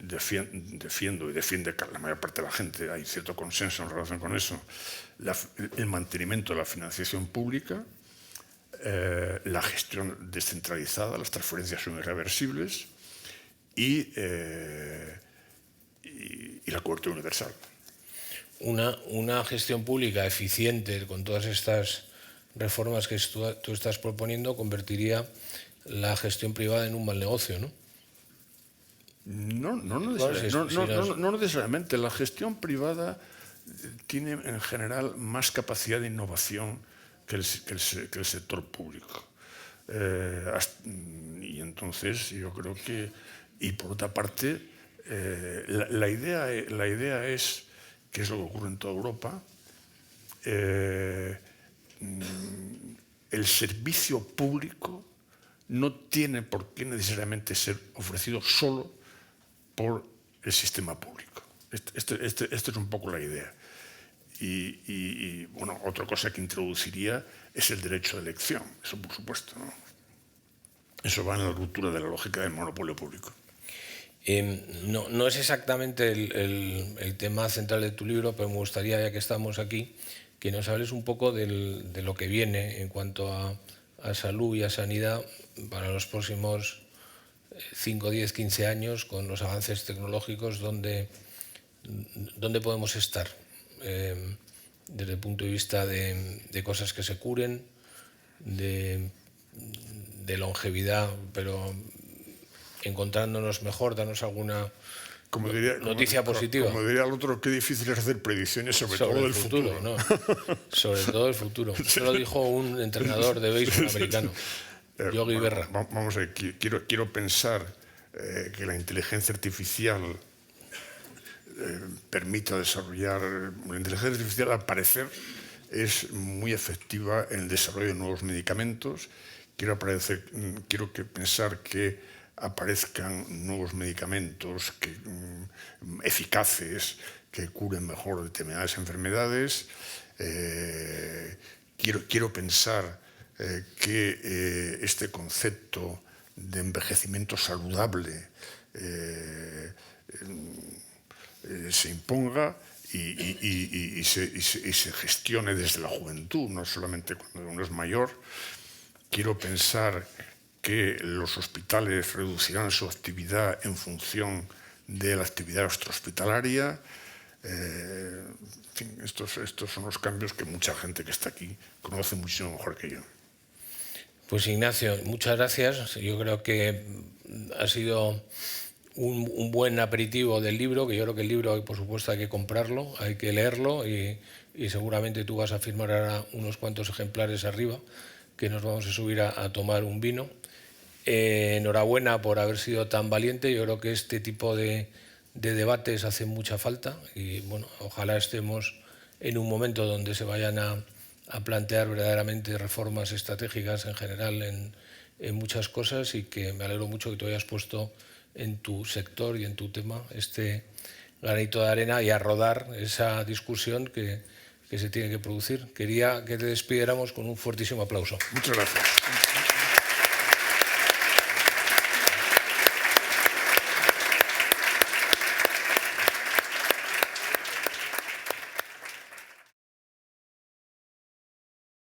Speaker 2: defiendo y defiende la mayor parte de la gente, hay cierto consenso en relación con eso, el mantenimiento de la financiación pública, la gestión descentralizada, las transferencias son irreversibles y la cobertura universal.
Speaker 1: Una gestión pública eficiente con todas estas reformas que tú estás proponiendo convertiría la gestión privada en un mal negocio, ¿no?
Speaker 2: No necesariamente. La gestión privada tiene en general más capacidad de innovación que el sector público. Y entonces yo creo que, y por otra parte, la idea es, que es lo que ocurre en toda Europa, el servicio público no tiene por qué necesariamente ser ofrecido solo por el sistema público. Esta es un poco la idea. Y bueno, otra cosa que introduciría es el derecho de elección, eso por supuesto, ¿no? Eso va en la ruptura de la lógica del monopolio público.
Speaker 1: No es exactamente el tema central de tu libro, pero me gustaría, ya que estamos aquí, que nos hables un poco de lo que viene en cuanto a salud y a sanidad para los próximos 5, 10, 15 años, con los avances tecnológicos, ¿dónde podemos estar? Desde el punto de vista de cosas que se curen, de longevidad, pero encontrándonos mejor, danos alguna noticia positiva.
Speaker 2: Como diría el otro, qué difícil es hacer predicciones sobre todo del futuro.
Speaker 1: ¿No? Sobre todo el futuro. Eso lo dijo un entrenador de béisbol americano, Yogi Berra.
Speaker 2: Vamos a ver, quiero pensar que la inteligencia artificial permita desarrollar. La inteligencia artificial, al parecer, es muy efectiva en el desarrollo de nuevos medicamentos. Quiero pensar que aparezcan nuevos medicamentos eficaces que curen mejor determinadas enfermedades. Quiero pensar que este concepto de envejecimiento saludable se imponga y se gestione desde la juventud, no solamente cuando uno es mayor. Quiero pensar que los hospitales reducirán su actividad en función de la actividad extrahospitalaria. En fin, estos son los cambios que mucha gente que está aquí conoce muchísimo mejor que yo.
Speaker 1: Pues Ignacio, muchas gracias. Yo creo que ha sido un buen aperitivo del libro, que yo creo que el libro, por supuesto, hay que comprarlo, hay que leerlo y seguramente tú vas a firmar ahora unos cuantos ejemplares arriba, que nos vamos a subir a tomar un vino. Enhorabuena por haber sido tan valiente. Yo creo que este tipo de debates hacen mucha falta y bueno, ojalá estemos en un momento donde se vayan a plantear verdaderamente reformas estratégicas en general en muchas cosas, y que me alegro mucho que tú hayas puesto en tu sector y en tu tema este granito de arena y a rodar esa discusión que se tiene que producir. Quería que te despidiéramos con un fuertísimo aplauso.
Speaker 2: Muchas gracias.